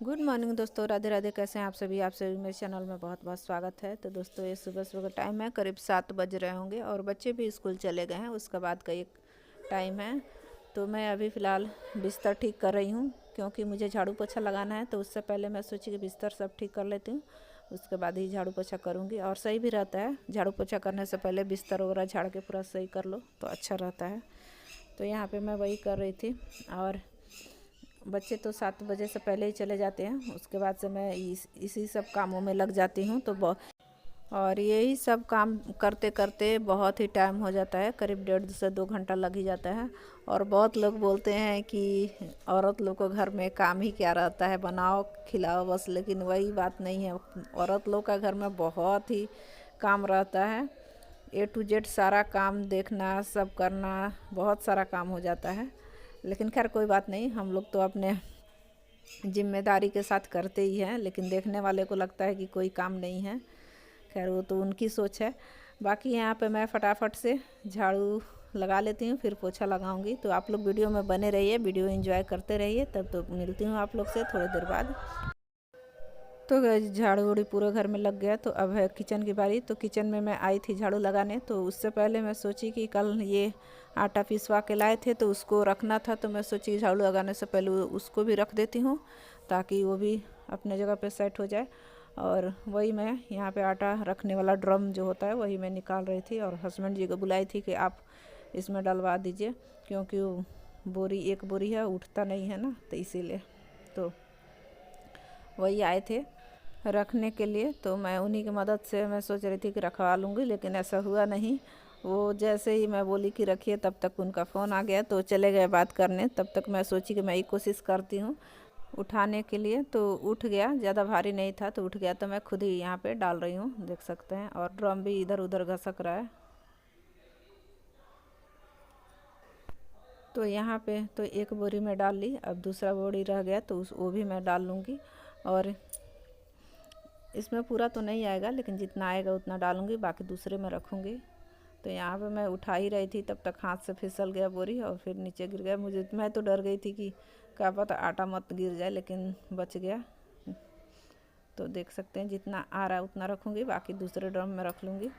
Good morning दोस्तों, राधे राधे। कैसे हैं आप सभी मेरे चैनल में बहुत बहुत स्वागत है। तो दोस्तों, ये सुबह सुबह का टाइम है, करीब 7 बज रहे होंगे और बच्चे भी स्कूल चले गए हैं। उसके बाद का एक टाइम है। तो मैं अभी फ़िलहाल बिस्तर ठीक कर रही हूँ, क्योंकि मुझे झाड़ू पोछा लगाना है। तो उससे पहले मैं सोची कि बिस्तर सब ठीक कर लेती हूँ, उसके बाद ही झाड़ू पोछा करूँगी। और सही भी रहता है, झाड़ू पोछा करने से पहले बिस्तर वगैरह झाड़ के पूरा सही कर लो तो अच्छा रहता है। तो यहाँ पर मैं वही कर रही थी। और बच्चे तो 7 बजे से पहले ही चले जाते हैं, उसके बाद से मैं इसी सब कामों में लग जाती हूँ। और यही सब काम करते करते बहुत ही टाइम हो जाता है, करीब 1.5 से 2 घंटा लग ही जाता है। और बहुत लोग बोलते हैं कि औरत लोग को घर में काम ही क्या रहता है, बनाओ खिलाओ बस। लेकिन वही बात नहीं है, औरत लोग का घर में बहुत ही काम रहता है। A to Z सारा काम देखना, सब करना, बहुत सारा काम हो जाता है। लेकिन खैर कोई बात नहीं, हम लोग तो अपने जिम्मेदारी के साथ करते ही हैं। लेकिन देखने वाले को लगता है कि कोई काम नहीं है। खैर वो तो उनकी सोच है। बाकी यहाँ पे मैं फटाफट से झाड़ू लगा लेती हूँ, फिर पोछा लगाऊंगी। तो आप लोग वीडियो में बने रहिए, वीडियो एंजॉय करते रहिए। तब तो मिलती हूँ आप लोग से थोड़ी देर बाद। तो झाड़ू उड़ी पूरे घर में लग गया। तो अब है किचन की बारी। तो किचन में मैं आई थी झाड़ू लगाने। तो उससे पहले मैं सोची कि कल ये आटा पिसवा के लाए थे तो उसको रखना था। तो मैं सोची झाड़ू लगाने से पहले उसको भी रख देती हूँ, ताकि वो भी अपने जगह पे सेट हो जाए। और वही मैं यहाँ पे आटा रखने वाला ड्रम जो होता है वही मैं निकाल रही थी। और हस्बैंड जी को बुलाई थी कि आप इसमें डलवा दीजिए, क्योंकि वो एक बोरी है, उठता नहीं है ना, तो इसीलिए। तो वही आए थे रखने के लिए। तो मैं उन्हीं की मदद से मैं सोच रही थी कि रखवा लूँगी, लेकिन ऐसा हुआ नहीं। वो जैसे ही मैं बोली कि रखिए, तब तक उनका फ़ोन आ गया, तो चले गए बात करने। तब तक मैं सोची कि मैं ही कोशिश करती हूँ उठाने के लिए। तो उठ गया, ज़्यादा भारी नहीं था तो उठ गया। तो मैं खुद ही यहाँ पे डाल रही हूँ, देख सकते हैं। और ड्रम भी इधर उधर घसक रहा है। तो यहाँ पे तो एक बोरी में डाल ली, अब दूसरा बोरी रह गया तो वो भी मैं डाल लूँगी। और इसमें पूरा तो नहीं आएगा, लेकिन जितना आएगा उतना डालूँगी, बाकी दूसरे में रखूँगी। तो यहाँ पे मैं उठा ही रही थी, तब तक हाथ से फिसल गया बोरी और फिर नीचे गिर गया। मैं तो डर गई थी कि क्या पता आटा मत गिर जाए, लेकिन बच गया। तो देख सकते हैं जितना आ रहा है उतना रखूँगी, बाकी दूसरे ड्रम में रख लूँगी।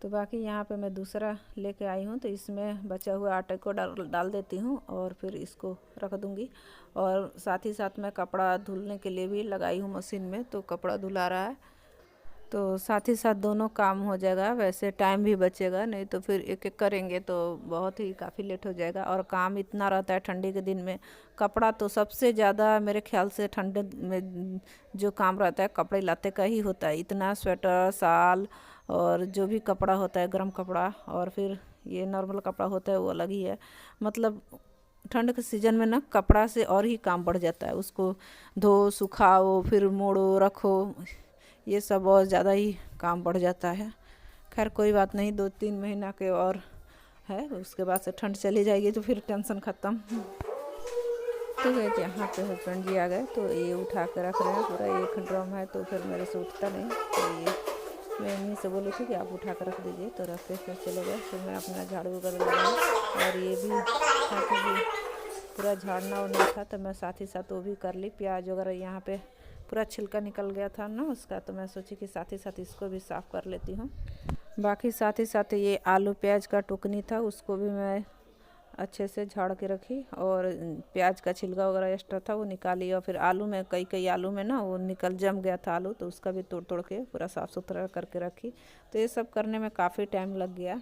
तो बाकी यहाँ पे मैं दूसरा लेके आई हूँ, तो इसमें बचा हुआ आटे को डाल देती हूँ और फिर इसको रख दूँगी। और साथ ही साथ मैं कपड़ा धुलने के लिए भी लगाई हूँ मशीन में, तो कपड़ा धुला रहा है। तो साथ ही साथ दोनों काम हो जाएगा, वैसे टाइम भी बचेगा। नहीं तो फिर एक एक करेंगे तो बहुत ही काफ़ी लेट हो जाएगा। और काम इतना रहता है ठंडी के दिन में, कपड़ा तो सबसे ज़्यादा मेरे ख्याल से ठंडे में जो काम रहता है कपड़े लाते का ही होता है। इतना स्वेटर, शाल और जो भी कपड़ा होता है, गर्म कपड़ा, और फिर ये नॉर्मल कपड़ा होता है वो अलग ही है। मतलब ठंड के सीज़न में ना कपड़ा से और ही काम बढ़ जाता है। उसको धो सुखाओ, फिर मोड़ो रखो, ये सब बहुत ज़्यादा ही काम बढ़ जाता है। खैर कोई बात नहीं, 2-3 महीना के और है, उसके बाद से ठंड चली जाएगी तो फिर टेंशन ख़त्म। तो गए यहाँ पे हस्बैंड जी आ गए, तो ये उठा के रख रहे हैं। पूरा एक ड्रम है, तो फिर मेरे से उठता नहीं। तो ये मैं इन्हीं से बोली थी कि आप उठा कर रख दीजिए, तो रख के फिर चले गए। फिर मैं अपना झाड़ू वगैरह लगाई। और ये भी था कि पूरा झाड़ना उड़ना था, तो मैं साथ ही साथ वो भी कर ली। प्याज वगैरह यहाँ पे पूरा छिलका निकल गया था ना उसका, तो मैं सोची कि साथ ही साथ इसको भी साफ़ कर लेती हूँ। बाकी साथ ही साथ ये आलू प्याज का टुकनी था, उसको भी मैं अच्छे से झाड़ के रखी। और प्याज का छिलका वगैरह एक्स्ट्रा था वो निकाली। और फिर आलू में कई आलू में ना वो जम गया था आलू, तो उसका भी तोड़ तोड़ के पूरा साफ़ सुथरा करके रखी। तो ये सब करने में काफ़ी टाइम लग गया।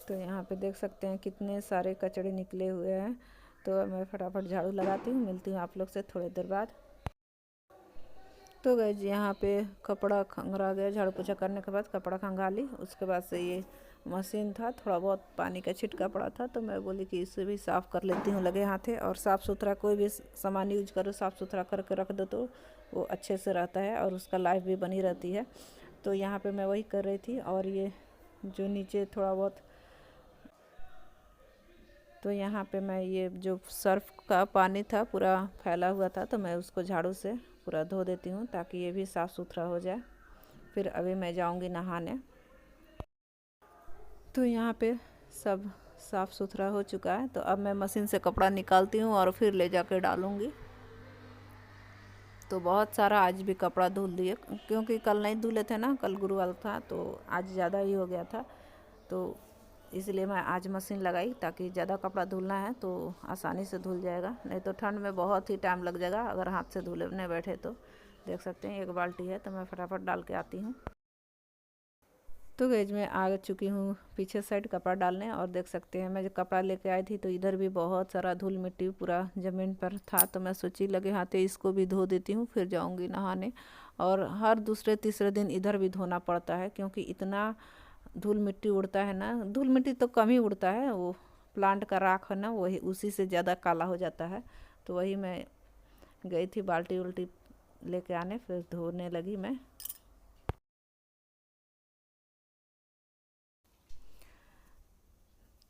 तो यहाँ पे देख सकते हैं कितने सारे कचड़े निकले हुए हैं। तो मैं फटाफट झाड़ू लगाती हूँ, मिलती हूँ आप लोग से थोड़ी देर बाद। तो गाइस यहाँ पे कपड़ा खंगरा गया, झाड़ू पोछा करने के बाद कपड़ा खंगा ली। उसके बाद से ये मशीन था, थोड़ा बहुत पानी का छिटका पड़ा था, तो मैं बोली कि इसे भी साफ़ कर लेती हूँ लगे हाथे। और साफ़ सुथरा कोई भी सामान यूज करो, साफ़ सुथरा करके रख दो तो वो अच्छे से रहता है और उसका लाइफ भी बनी रहती है। तो यहाँ पे मैं वही कर रही थी। और ये जो नीचे थोड़ा बहुत, तो यहाँ पे मैं ये जो सर्फ का पानी था पूरा फैला हुआ था, तो मैं उसको झाड़ू से पूरा धो देती हूँ, ताकि ये भी साफ़ सुथरा हो जाए। फिर अभी मैं जाऊँगी नहाने। तो यहाँ पे सब साफ़ सुथरा हो चुका है। तो अब मैं मशीन से कपड़ा निकालती हूँ और फिर ले जाकर डालूँगी। तो बहुत सारा आज भी कपड़ा धुल दिए, क्योंकि कल नहीं धुले थे ना, कल गुरुवार था तो आज ज़्यादा ही हो गया था। तो इसलिए मैं आज मशीन लगाई ताकि ज़्यादा कपड़ा धुलना है तो आसानी से धुल जाएगा, नहीं तो ठंड में बहुत ही टाइम लग जाएगा अगर हाथ से धुलने बैठे तो। देख सकते हैं एक बाल्टी है तो मैं फटाफट डाल के आती हूँ। तो गैज मैं आ चुकी हूँ पीछे साइड कपड़ा डालने, और देख सकते हैं मैं जब कपड़ा लेके आई थी तो इधर भी बहुत सारा धूल मिट्टी पूरा ज़मीन पर था। तो मैं सोची लगे हाथे इसको भी धो देती हूँ, फिर जाऊँगी नहाने। और हर दूसरे तीसरे दिन इधर भी धोना पड़ता है, क्योंकि इतना धूल मिट्टी उड़ता है ना। धूल मिट्टी तो कम ही उड़ता है, वो प्लांट का राख है ना, वही उसी से ज़्यादा काला हो जाता है। तो वही मैं गई थी बाल्टी उल्टी लेके आने, फिर धोने लगी मैं।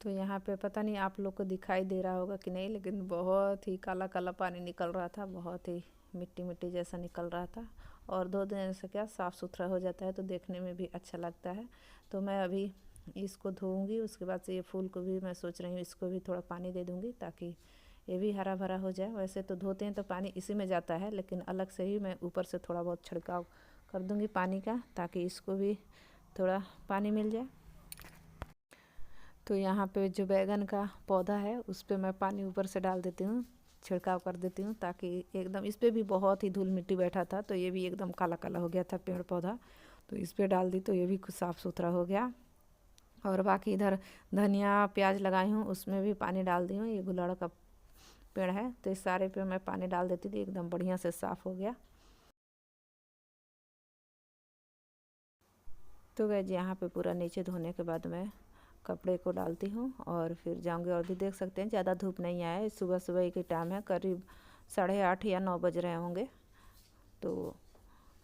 तो यहाँ पे पता नहीं आप लोग को दिखाई दे रहा होगा कि नहीं, लेकिन बहुत ही काला काला पानी निकल रहा था, बहुत ही मिट्टी मिट्टी जैसा निकल रहा था। और धो देने से क्या साफ़ सुथरा हो जाता है तो देखने में भी अच्छा लगता है। तो मैं अभी इसको धोऊंगी, उसके बाद से ये फूल को भी मैं सोच रही हूँ इसको भी थोड़ा पानी दे दूँगी ताकि ये भी हरा भरा हो जाए। वैसे तो धोते हैं तो पानी इसी में जाता है, लेकिन अलग से ही मैं ऊपर से थोड़ा बहुत छिड़काव कर दूँगी पानी का, ताकि इसको भी थोड़ा पानी मिल जाए। तो यहाँ पे जो बैगन का पौधा है उस पर मैं पानी ऊपर से डाल देती हूँ, छिड़काव कर देती हूँ, ताकि एकदम इस पर भी बहुत ही धूल मिट्टी बैठा था तो ये भी एकदम काला काला हो गया था पेड़ पौधा। तो इस पर डाल दी तो ये भी कुछ साफ़ सुथरा हो गया। और बाकी इधर धनिया प्याज लगाई हूँ उसमें भी पानी डाल दी हूँ। ये गुलाड़ का पेड़ है तो इस सारे पे मैं पानी डाल देती थी, एकदम बढ़िया से साफ़ हो गया। तो गैस यहाँ पे पूरा नीचे धोने के बाद मैं कपड़े को डालती हूँ और फिर जाऊँगी। और भी देख सकते हैं ज़्यादा धूप नहीं आया है, सुबह सुबह के टाइम है, करीब 8:30 या 9 बज रहे होंगे। तो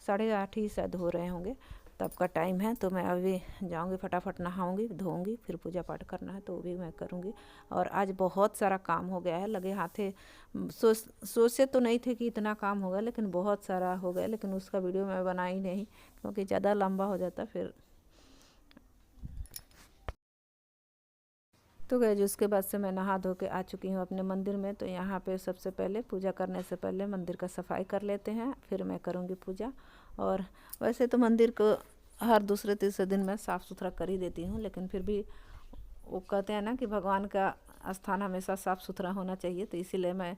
8:30 ही शायद हो रहे होंगे तब का टाइम है। तो मैं अभी जाऊँगी, फटाफट नहाऊँगी, धोऊँगी, फिर पूजा पाठ करना है तो वो भी मैं करूँगी। और आज बहुत सारा काम हो गया है, लगे हाथे सोचे तो नहीं थे कि इतना काम होगा, लेकिन बहुत सारा हो गया। लेकिन उसका वीडियो मैं बनाई नहीं क्योंकि ज़्यादा लंबा हो जाता फिर। तो गए उसके बाद से मैं नहा धो के आ चुकी हूँ अपने मंदिर में। तो यहाँ पे सबसे पहले पूजा करने से पहले मंदिर का सफाई कर लेते हैं, फिर मैं करूँगी पूजा। और वैसे तो मंदिर को हर दूसरे तीसरे दिन मैं साफ़ सुथरा कर ही देती हूँ, लेकिन फिर भी वो कहते हैं ना कि भगवान का स्थान हमेशा साफ़ सुथरा होना चाहिए, तो इसीलिए मैं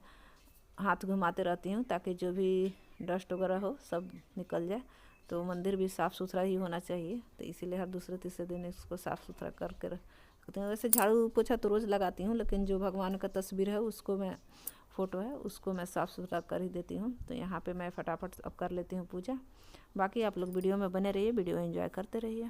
हाथ घुमाते रहती हूँ ताकि जो भी डस्ट वगैरह हो सब निकल जाए। तो मंदिर भी साफ़ सुथरा ही होना चाहिए, तो इसीलिए हर दूसरे तीसरे दिन इसको साफ़ सुथरा करके रखते हैं। वैसे झाड़ू पोछा तो रोज़ लगाती हूँ, लेकिन जो भगवान का तस्वीर है उसको मैं फ़ोटो है उसको मैं साफ़ सुथरा कर ही देती हूँ। तो यहाँ पे मैं फटाफट अब कर लेती हूँ पूजा। बाकी आप लोग वीडियो में बने रहिए, वीडियो एंजॉय करते रहिए।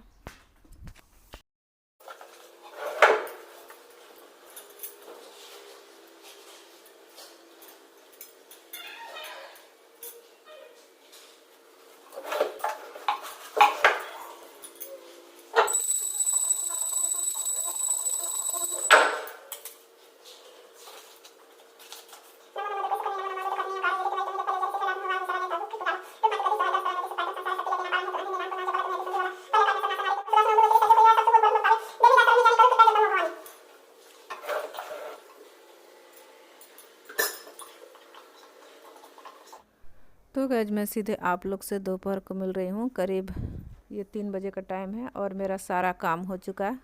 तो गैज मैं सीधे आप लोग से दोपहर को मिल रही हूँ, करीब ये 3 बजे का टाइम है और मेरा सारा काम हो चुका है।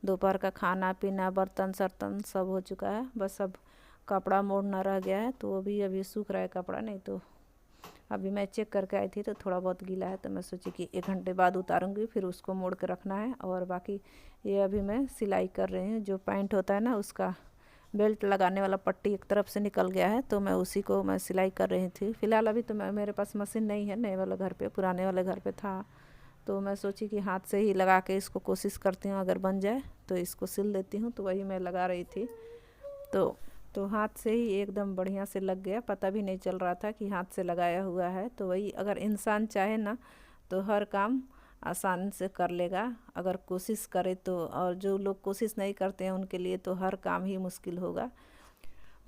दोपहर का खाना पीना बर्तन सर्तन सब हो चुका है, बस अब कपड़ा मोड़ना रह गया है। तो वो भी अभी सूख रहा है कपड़ा, नहीं तो अभी मैं चेक करके आई थी तो थोड़ा बहुत गीला है, तो मैं सोची कि 1 घंटे बाद उतारूँगी, फिर उसको मोड़ के रखना है। और बाकी ये अभी मैं सिलाई कर रही हूँ, जो पैंट होता है ना उसका बेल्ट लगाने वाला पट्टी एक तरफ से निकल गया है, तो मैं उसी को मैं सिलाई कर रही थी। फ़िलहाल अभी तो मेरे पास मशीन नहीं है, नए वाले घर पे, पुराने वाले घर पे था। तो मैं सोची कि हाथ से ही लगा के इसको कोशिश करती हूँ, अगर बन जाए तो इसको सिल देती हूँ। तो वही मैं लगा रही थी, तो हाथ से ही एकदम बढ़िया से लग गया, पता भी नहीं चल रहा था कि हाथ से लगाया हुआ है। तो वही अगर इंसान चाहे ना तो हर काम आसान से कर लेगा, अगर कोशिश करे तो। और जो लोग कोशिश नहीं करते हैं उनके लिए तो हर काम ही मुश्किल होगा।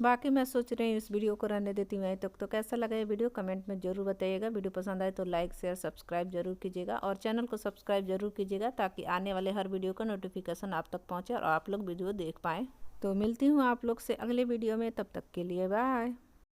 बाकी मैं सोच रही हूँ इस वीडियो को रहने देती हूँ यहीं तक। तो कैसा लगा ये वीडियो कमेंट में ज़रूर बताइएगा। वीडियो पसंद आए तो लाइक शेयर सब्सक्राइब जरूर कीजिएगा और चैनल को सब्सक्राइब जरूर कीजिएगा ताकि आने वाले हर वीडियो का नोटिफिकेशन आप तक पहुँचे और आप लोग वीडियो देख पाएँ। तो मिलती हूँ आप लोग से अगले वीडियो में, तब तक के लिए बाय।